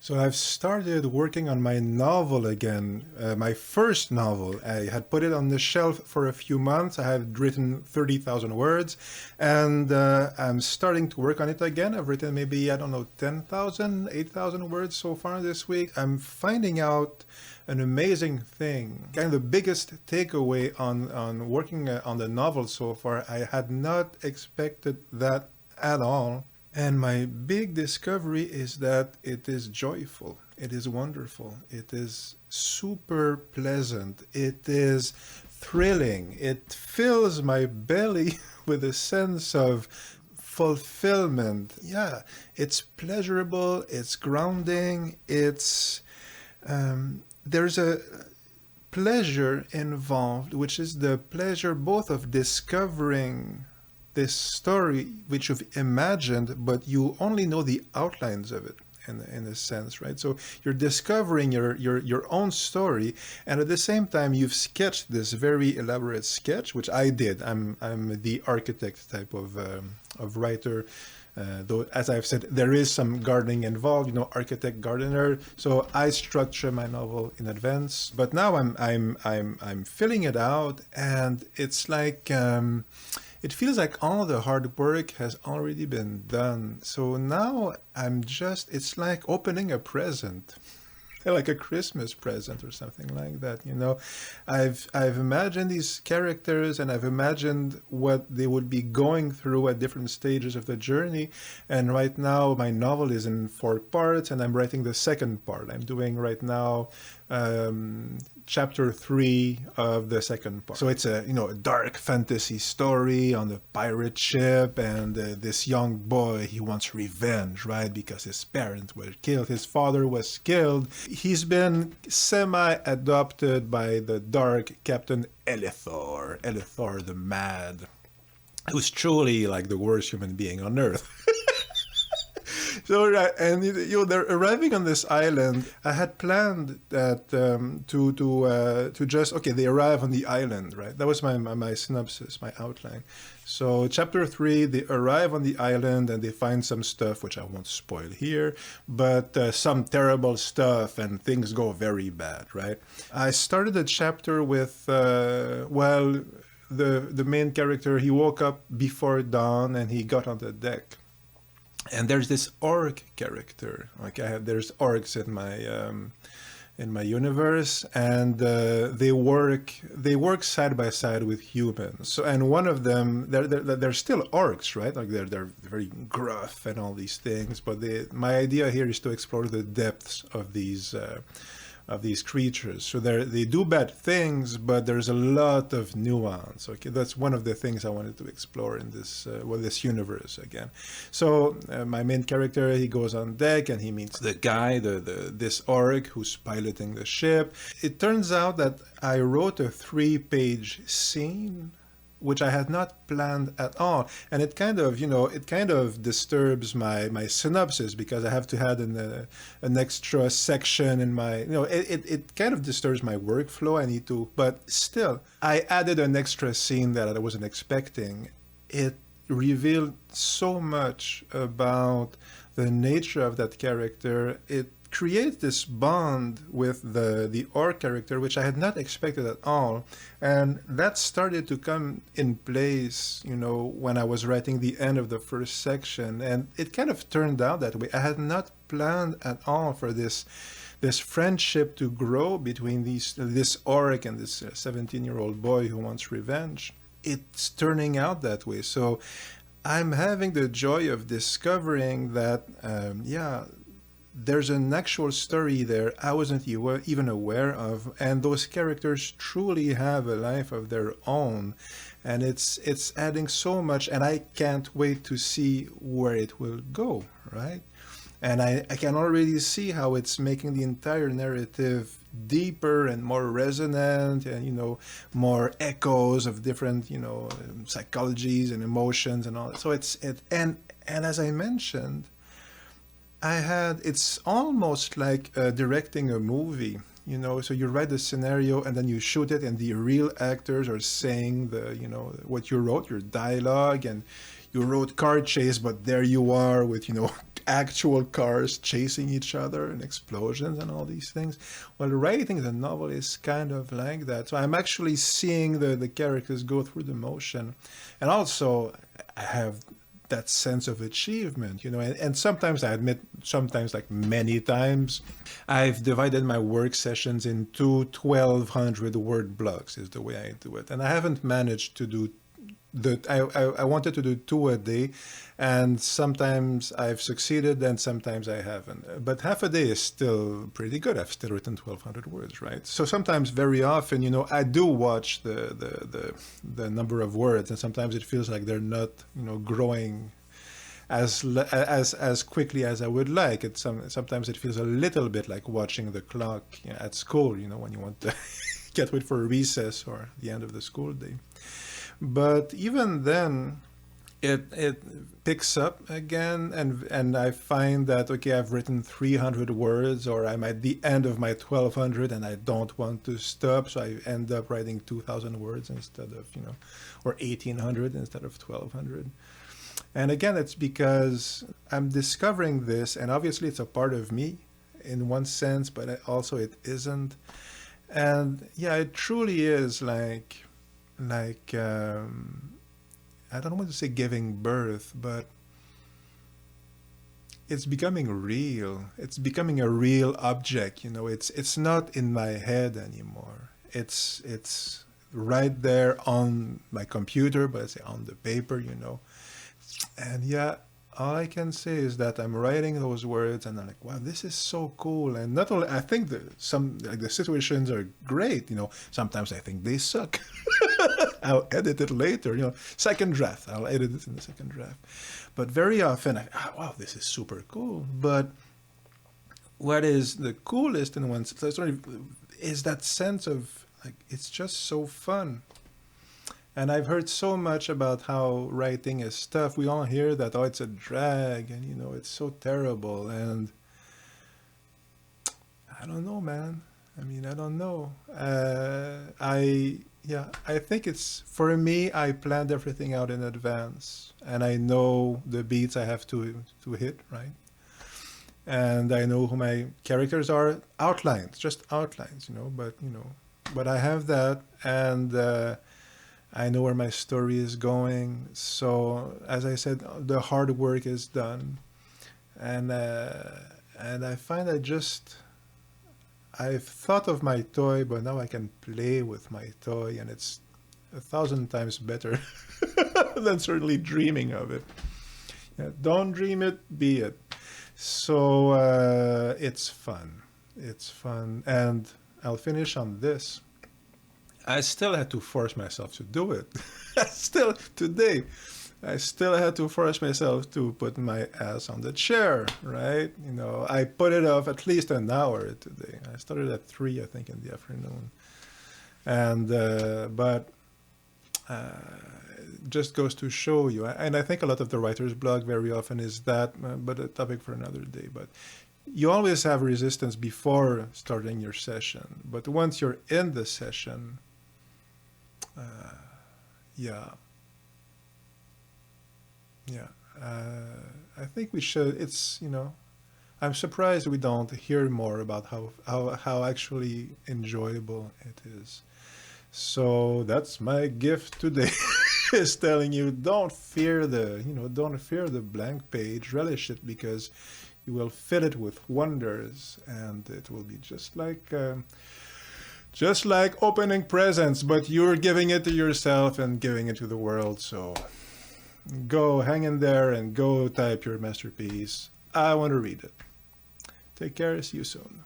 So I've started working on my novel again, my first novel. I had put it on the shelf for a few months. I had written 30,000 words, and I'm starting to work on it again. I've written maybe, I don't know, 10,000, 8,000 words so far this week. I'm finding out an amazing thing. Kind of the biggest takeaway on working on the novel so far, I had not expected that at all. And my big discovery is that it is joyful. It is wonderful. It is super pleasant. It is thrilling. It fills my belly with a sense of fulfillment. Yeah, it's pleasurable. It's grounding. There's a pleasure involved, which is the pleasure both of discovering this story which you've imagined, but you only know the outlines of it in a sense, right? So you're discovering your own story, and at the same time you've sketched this very elaborate sketch, which I did. I'm the architect type of writer. Though, as I've said, there is some gardening involved, architect, gardener. So I structure my novel in advance. But now I'm filling it out, and it's like it feels like all the hard work has already been done. So now it's like opening a present. Like a Christmas present or something like that. I've imagined these characters, and I've imagined what they would be going through at different stages of the journey. And right now my novel is in 4 parts, and I'm writing the second part. I'm doing right now chapter 3 of the second part. So it's a dark fantasy story on a pirate ship, and this young boy, he wants revenge, right? Because his parents were killed, his father was killed. He's been semi-adopted by the dark Captain Elithor the Mad, who's truly like the worst human being on earth. So right, and they're arriving on this island. I had planned that to just okay. They arrive on the island, right? That was my synopsis, my outline. So chapter 3, they arrive on the island and they find some stuff which I won't spoil here, but some terrible stuff, and things go very bad, right? I started the chapter with the main character, he woke up before dawn and he got on the deck. And there's this orc character. There's orcs in my universe, and they work side by side with humans. So, and one of them, they're still orcs, right? Like they're very gruff and all these things. But my idea here is to explore the depths of these creatures. So they do bad things, but there's a lot of nuance. Okay, that's one of the things I wanted to explore in this universe again. So my main character, he goes on deck and he meets the guy, this orc who's piloting the ship. It turns out that I wrote a 3-page scene which I had not planned at all. And it kind of disturbs my synopsis, because I have to add an extra section in my, it kind of disturbs my workflow. I need to, but still, I added an extra scene that I wasn't expecting. It revealed so much about the nature of that character. It creates this bond with the orc character, which I had not expected at all. And that started to come in place, when I was writing the end of the first section. And it kind of turned out that way. I had not planned at all for this friendship to grow between this orc and this 17-year-old boy who wants revenge. It's turning out that way. So I'm having the joy of discovering that, there's an actual story there I wasn't even aware of, and those characters truly have a life of their own, and it's adding so much, and I can't wait to see where it will go, right? And I can already see how it's making the entire narrative deeper and more resonant, and more echoes of different psychologies and emotions and all. So and as I mentioned, it's almost like directing a movie, so you write the scenario and then you shoot it, and the real actors are saying what you wrote, your dialogue, and you wrote car chase, but there you are with, actual cars chasing each other and explosions and all these things. Well, writing the novel is kind of like that. So I'm actually seeing the characters go through the motion. And also, I have that sense of achievement, and sometimes I admit, sometimes, like many times, I've divided my work sessions into 1,200 word blocks is the way I do it. And I haven't managed to do I wanted to do 2 a day, and sometimes I've succeeded and sometimes I haven't. But half a day is still pretty good. I've still written 1,200 words, right? So sometimes, very often, I do watch the number of words, and sometimes it feels like they're not, growing as quickly as I would like. Sometimes it feels a little bit like watching the clock at school, when you want to get ready for recess or the end of the school day. But even then, it picks up again, and I find that, okay, I've written 300 words, or I'm at the end of my 1,200 and I don't want to stop, so I end up writing 2,000 words instead of, or 1,800 instead of 1,200. And again, it's because I'm discovering this, and obviously it's a part of me in one sense, but also it isn't. And yeah, it truly is like I don't want to say giving birth, but it's becoming real. It's becoming a real object. It's not in my head anymore. It's right there on my computer, but it's on the paper. And yeah, all I can say is that I'm writing those words, and I'm like, wow, this is so cool. And not only, I think the situations are great. Sometimes I think they suck. I'll edit it later. Second draft. I'll edit it in the second draft. But very often, wow, this is super cool. But what is the coolest in one sense is that sense of, like, it's just so fun. And I've heard so much about how writing is tough. We all hear that, oh, it's a drag, and, it's so terrible. And I don't know, man. I don't know. I think it's, for me, I planned everything out in advance. And I know the beats I have to hit, right? And I know who my characters are, just outlines, but I have that, and I know where my story is going. So, as I said, the hard work is done, and I find I've thought of my toy, but now I can play with my toy, and it's 1,000 times better than certainly dreaming of it. Yeah, don't dream it, be it. So it's fun. It's fun, and I'll finish on this. I still had to force myself to do it. Still, today, I still had to force myself to put my ass on the chair, right? I put it off at least an hour today. I started at 3, I think, in the afternoon. And, but it just goes to show you, and I think a lot of the writer's block very often is that, but a topic for another day. But you always have resistance before starting your session. But once you're in the session, yeah. I think we should. I'm surprised we don't hear more about how actually enjoyable it is. So that's my gift today, is telling you, don't fear the blank page, relish it, because you will fill it with wonders, and it will be just like opening presents, but you're giving it to yourself and giving it to the world. So go hang in there and go type your masterpiece. I want to read it. Take care. See you soon.